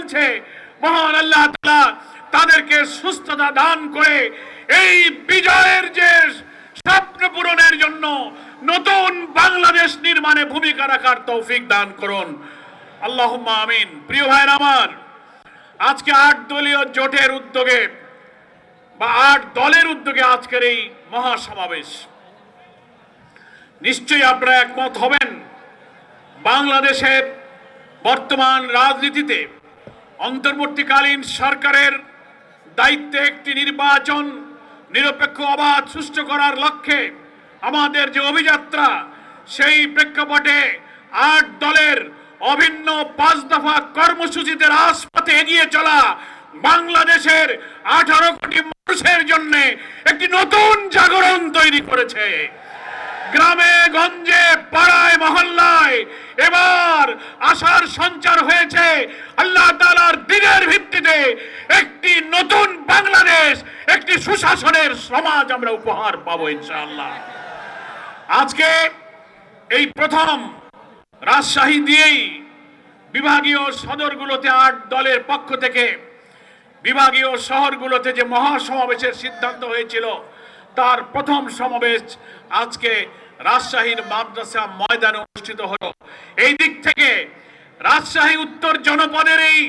চলছে, মহান আল্লাহ তাআলা তাদেরকে সুস্থতা দান করে এই বিজয়ের যে স্বপ্ন পূরণের জন্য নতুন বাংলাদেশ নির্মাণে ভূমিকা রাখার তৌফিক দান করুন। আল্লাহুম্মা আমিন। প্রিয় ভাইরা আমার, আজকে 8 দলীয় জোটের উদ্যোগে বা 8 দলের উদ্যোগে আজকের এই মহাসমাবেশ, নিশ্চয়ই আপনারা একমত হবেন বাংলাদেশের বর্তমান রাজনীতিতে অন্তর্বর্তীকালীন সরকারের দায়িত্বে একটি নির্বাচন নিরপেক্ষ অবাধ সুষ্ঠু করার লক্ষ্যে আমাদের যে অভিযাত্রা, সেই প্রেক্ষাপটে 8 দলের অভিন্ন 5 দফা কর্মসূচিতে রাজপথে এগিয়ে চলা বাংলাদেশের 18 কোটি মানুষের জন্য একটি নতুন জাগরণ তৈরি করেছে। গ্রামে গঞ্জে পাড়ায় মহল্লায় এবার আশার সঞ্চার হয়েছে। আল্লাহ তাআলার দ্বীনের ভিত্তিতে একটি নতুন বাংলাদেশ, একটি সুশাসনের সমাজ আমরা উপহার পাবো ইনশাআল্লাহ। আজকে এই প্রথম রাজশাহী দিয়েই বিভাগীয় সদরগুলোতে 8 দলের পক্ষ থেকে বিভাগীয় শহরগুলোতে যে মহাসমাবেশের সিদ্ধান্ত হয়েছিল, তার প্রথম সমাবেশ আজকে রাজশাহীর মাদ্রাসা ময়দানে অনুষ্ঠিত হলো। এই দিক থেকে রাজশাহী উত্তর জনপদের এই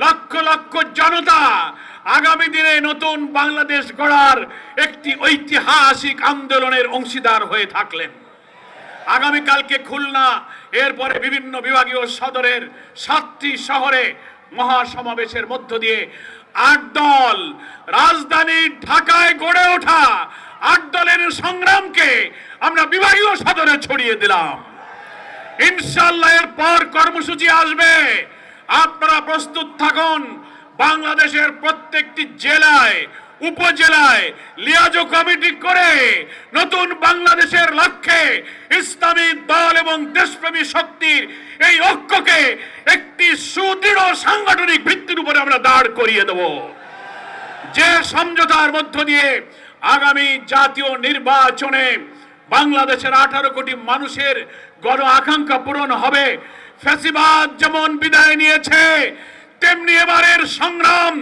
লক্ষ লক্ষ জনতা আগামী দিনে নতুন বাংলাদেশ গড়ার একটি ঐতিহাসিক আন্দোলনের অংশীদার হয়ে থাকলেন। আগামীকালকে খুলনা, এরপরে বিভিন্ন বিভাগীয় সদরের 7টি শহরে মহাসমাবেশের মধ্য দিয়ে 8 দল রাজধানী ঢাকায় গড়ে ওঠা 8 দলের সংগ্রামকে আমরা বিভাগীয় সদরে ছড়িয়ে দিলাম। ইনশাআল্লাহ এরপর কর্মসূচি আসবে, আপনারা প্রস্তুত থাকুন। বাংলাদেশের প্রত্যেকটি জেলায় উপজেলায় লিয়াজো কমিটি করে নতুন বাংলাদেশের লক্ষ্যে ইসলামী দল এবং দেশপ্রেমী শক্তির এই ঐক্যকে একটি সুদৃঢ় সাংগঠনিক ভিত্তির উপরে আমরা দাঁড় করিয়ে দেব, যে সমঝোতার মধ্য দিয়ে আগামী জাতীয় নির্বাচনে বাংলাদেশের 18 কোটি মানুষের গণ আকাঙ্ক্ষা পূরণ হবে। ফ্যাসিবাদ যেমন বিদায় নিয়েছে, তেমনি এবারের সংগ্রাম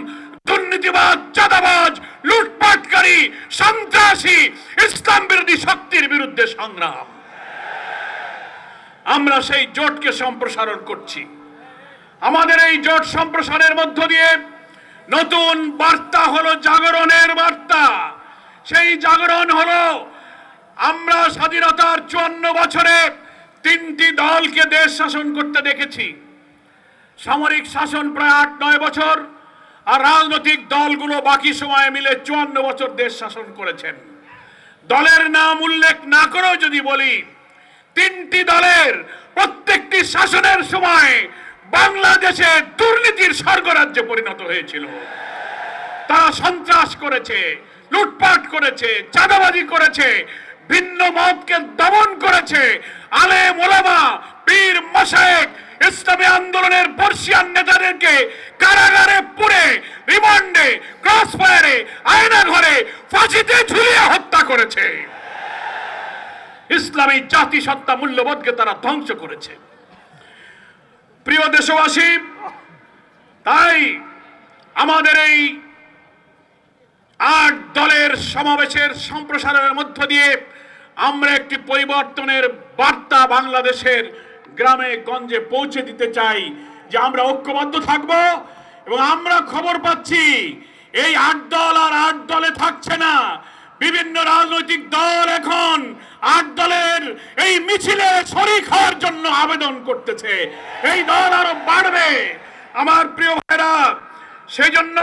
দুর্নীতিবাদ, চাঁদাবাজ, লুটপাটকারী, সন্ত্রাসী, ইসলাম বিরোধী শক্তির বিরুদ্ধে সংগ্রাম। আমরা সেই জোটকে সম্প্রসারণ করছি। আমাদের এই জোট সম্প্রসারণের মধ্য দিয়ে নতুন বার্তা হলো জাগরণের বার্তা। সেই জাগরণ হলো, আমরা স্বাধীনতার 54 বছরে 3টি দলকে দেশ শাসন করতে দেখেছি। সামরিক শাসন প্রায় 8-9 বছর, আর রাজনৈতিক দলগুলো বাকি সময় মিলে 54 বছর দেশ শাসন করেছেন। দলের নাম উল্লেখ না করেও যদি বলি, 3টি দলের প্রত্যেকটি শাসনের সময় বাংলাদেশে দুর্নীতির স্বর্গরাজ্যে পরিণত হয়েছিল। তারা সন্ত্রাস করেছে, লুটপাট করেছে, চাঁদাবাজি করেছে, ভিন্ন মতকে দমন করেছে, আলেম ওলামা, পীর মাশায়েখ, ইসলামী আন্দোলনের বর্ষিয়ান নেতাদেরকে কারাগারে পুরে, রিমান্ডে, ক্রসফায়ারে, আয়না ঘরে, ফাঁসিতে ঝুলিয়ে হত্যা করেছে। ইসলামী জাতিসত্তা মূল্যবোধকে তারা ধ্বংস করেছে। প্রিয় দেশবাসী, তাই আমাদের এই 8 দলের সমাবেশের সম্প্রসারণের মধ্য দিয়ে আমরা একটি পরিবর্তনের বার্তা বাংলাদেশের গ্রামে গঞ্জে পৌঁছে দিতে চাই, যে আমরা ঐক্যবদ্ধ থাকব। এবং আমরা খবর পাচ্ছি এই 8 দল আর 8 দলে থাকছে না। বিভিন্ন রাজনৈতিক দল এখন 8 দলের এই মিছিলে শরীক হওয়ার জন্য আবেদন করতেছে। এই দল আরো বাড়বে আমার প্রিয় ভাইরা। সেই জন্য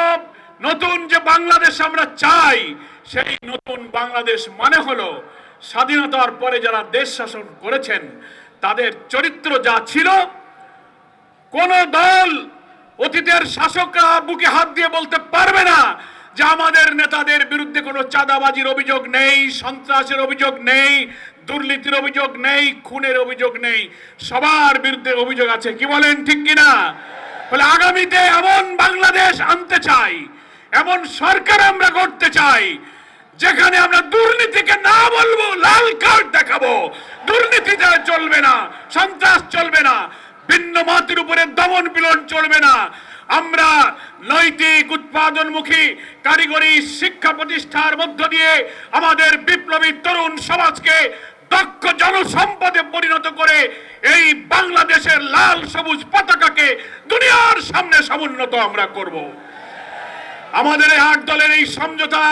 নতুন যে বাংলাদেশ আমরা চাই, সেই নতুন বাংলাদেশ মানে হলো স্বাধীনতার পরে যারা দেশ শাসন করেছেন তাদের চরিত্র যা ছিল, কোন দল অতীতের শাসকরা বুকে হাত দিয়ে বলতে পারবে না যে আমাদের নেতাদের বিরুদ্ধে কোনো চাঁদাবাজির অভিযোগ নেই, সন্ত্রাসের অভিযোগ নেই, দুর্নীতির অভিযোগ নেই, খুনের অভিযোগ নেই। সবার বিরুদ্ধে অভিযোগ আছে। কি বলেন, ঠিক কিনা? বলে আগামীতে এমন বাংলাদেশ আনতে চাই, এমন সরকার আমরা গড়তে চাই যেখানে আমরা দুর্নীতিকে না বলবো, লাল কার্ড দেখাবো। দুর্নীতিতে চলবে না, সন্ত্রাস চলবে না, ভিন্ন মতের উপরে দমন পীড়ন চলবে না। আমরা নৈতিক উৎপাদনমুখী কারিগরি শিক্ষা প্রতিষ্ঠার মধ্য দিয়ে আমাদের বিপ্লবী তরুণ সমাজকে দক্ষ জনসম্পদে পরিণত করে এই বাংলাদেশের লাল সবুজ পতাকাকে দুনিয়ার সামনে সমুন্নত আমরা করব। আমাদের এই 8 দলের এই সমঝোতা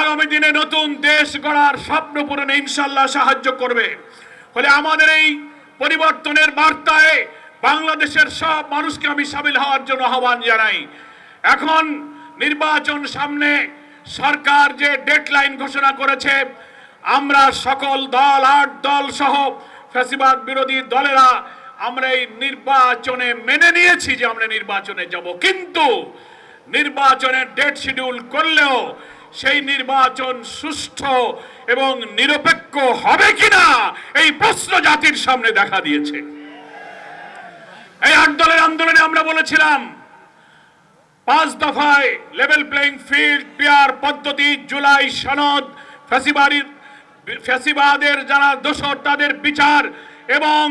আগামী দিনে নতুন দেশ গড়ার স্বপ্ন পূরণে ইনশাআল্লাহ সাহায্য করবে। ফলে আমাদের এই পরিবর্তনের বার্তায় বাংলাদেশের সব মানুষকে আমি সামিল হওয়ার জন্য আহ্বান জানাই। এখন নির্বাচন সামনে, সরকার যে ডেডলাইন ঘোষণা করেছে, আমরা সকল দল 8 দল সহ ফ্যাসিবাদ বিরোধী দলেরা আমরা এই নির্বাচনে মেনে নিয়েছি যে আমরা নির্বাচনে যাব, কিন্তু নির্বাচনের ডেট শিডিউল করলেও সেই নির্বাচন সুষ্ঠু এবং নিরপেক্ষ হবে কিনা এই প্রশ্ন জাতির সামনে দেখা দিয়েছে। এই 8 দলের আন্দোলনে আমরা বলেছিলাম 5 দফায় লেভেল প্লেইং ফিল্ড, পিয়ার পদ্ধতি, জুলাই সনদ, ফ্যাসিবাদের যারা দোষর তাদের বিচার এবং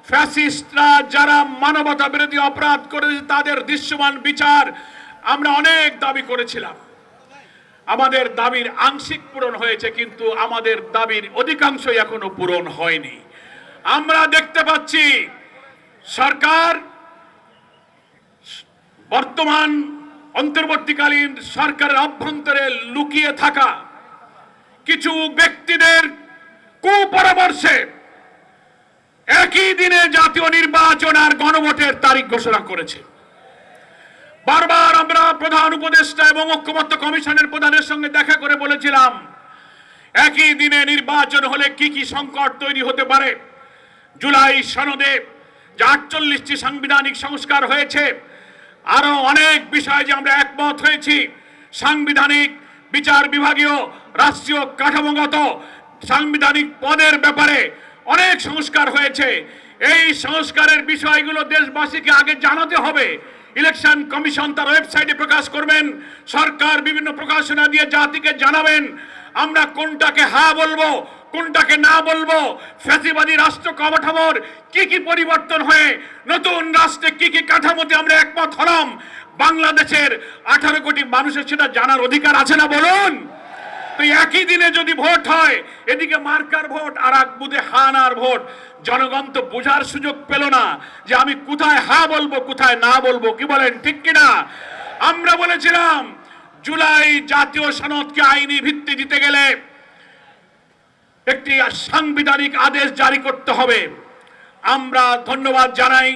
ফ্যাসিস্টরা যারা মানবতা বিরোধী অপরাধ করেছে তাদের দৃশ্যমান বিচার। আমরা অনেক দাবি করেছিলাম, আমাদের দাবির আংশিক পূরণ হয়েছে, কিন্তু আমাদের দাবির অধিকাংশই এখনো পূরণ হয়নি। আমরা দেখতে পাচ্ছি সরকার, বর্তমান অন্তর্বর্তীকালীন সরকারের অভ্যন্তরে লুকিয়ে থাকা কিছু ব্যক্তিদের কুপরামর্শে একই দিনে জাতীয় নির্বাচন আর গণভোটের তারিখ ঘোষণা করেছে। বারবার আমরা প্রধান উপদেষ্টা এবং ঐক্যমত্য কমিশনের প্রধানের সঙ্গে দেখা করে বলেছিলাম, একই দিনে নির্বাচন হলে কি কি সংকট তৈরি হতে পারে। জুলাই সনদে যে 48টি সাংবিধানিক সংস্কার হয়েছে, আরো অনেক বিষয়ে যে আমরা একমত হয়েছি, সাংবিধানিক বিচার বিভাগীয় রাষ্ট্রীয় কাঠামোগত সাংবিধানিক পদের ব্যাপারে অনেক সংস্কার হয়েছে। এই সংস্কারের বিষয়গুলো দেশবাসীকে আগে জানাতে হবে। ইলেকশন কমিশন তার ওয়েবসাইটে প্রকাশ করবেন, সরকার বিভিন্ন প্রকাশনা দিয়ে জাতিকে জানাবেন আমরা কোনটাকে হ্যাঁ বলবো, কোনটাকে না বলবো। ফ্যাসিবাদী রাষ্ট্র কাঠামোর কি কি পরিবর্তন হয়ে নতুন রাষ্ট্রে কি কি কাঠামোতে আমরা একমত হলাম, বাংলাদেশের 18 কোটি মানুষের সেটা জানার অধিকার আছে না বলুন? তো একই দিনে যদি ভোট হয়, এদিকে মার্কার ভোট আর এক বুথে হানার ভোট, জনগণ তো বোঝার সুযোগ পেল না যে আমি কোথায় হ্যাঁ বলবো কোথায় না বলবো। কি বলেন, ঠিক কিনা? আমরা বলেছিলাম জুলাই জাতীয় সনদকে আইনি ভিত্তি দিতে গেলে একটি সাংবিধানিক আদেশ জারি করতে হবে। আমরা ধন্যবাদ জানাই,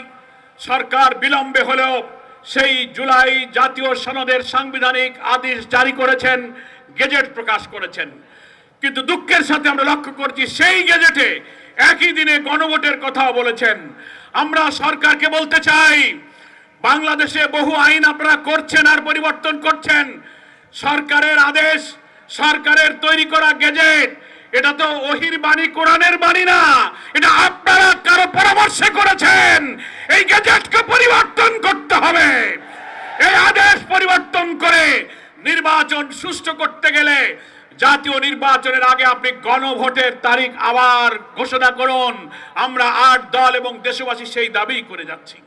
সরকার বিলম্বে হলেও সেই জুলাই জাতীয় সনদের সাংবিধানিক আদেশ জারি করেছেন, গেজেট প্রকাশ করেছেন। কিন্তু দুঃখের সাথে আমরা লক্ষ্য করছি সেই গেজেটে একই দিনে গণভোটের কথা বলেছেন। আমরা সরকারকে বলতে চাই, বাংলাদেশে বহু আইন আপনারা করছেন আর পরিবর্তন করছেন, সরকারের আদেশ, সরকারের তৈরি করা গেজেট, এটা তো ওহির বাণী, কোরআনের বাণী না, এটা আপনারা কারো পরামর্শে করেছেন। এই গেজেটকে পরিবর্তন করতে হবে। এই আদেশ পরিবর্তন করে নির্বাচন সুষ্ঠু করতে গেলে জাতীয় নির্বাচনের আগে আপনি গণভোটের তারিখ আবার ঘোষণা করুন। আমরা 8 দল এবং দেশবাসী সেই দাবি করে যাচ্ছি।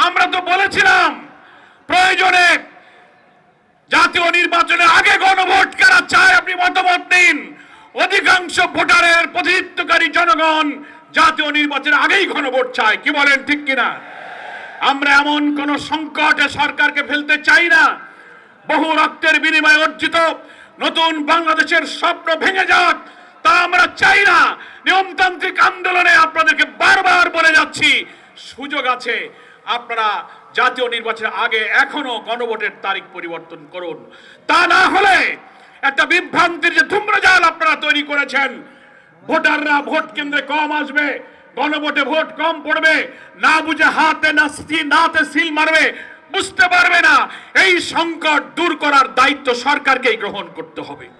আমরা তো বলেছিলাম প্রয়োজনে জাতীয় নির্বাচনের আগে গণভোট কারা চায় আপনি মতামত দিন। অধিকাংশ ভোটারের প্রতিনিধিত্বকারী জনগণ জাতীয় নির্বাচনের আগেই গণভোট চায়। কি বলেন, ঠিক কিনা? আমরা এমন কোন সংকটে সরকারকে ফেলতে চাই না। বহু রক্তের বিনিময়ে অর্জিত নতুন বাংলাদেশের স্বপ্ন ভেঙে যাক তা আমরা চাই না। নিয়মতান্ত্রিক আন্দোলনে আপনাদেরকে বারবার বলে যাচ্ছি, সুযোগ আছে, আপনারা জাতীয় নির্বাচনের আগে এখনো গণভোটের তারিখ পরিবর্তন করুন। তা না হলে একটা বিভ্রান্তির যে ধূম্রজাল আপনারা তৈরি করেছেন, ভোটাররা ভোট কেন্দ্রে কম আসবে, গণভোটে ভোট কম পড়বে, না বুঝে নাতে সিল মারবে, বুঝতে পারবে না। এই সংকট দূর করার দায়িত্ব সরকারকেই গ্রহণ করতে হবে।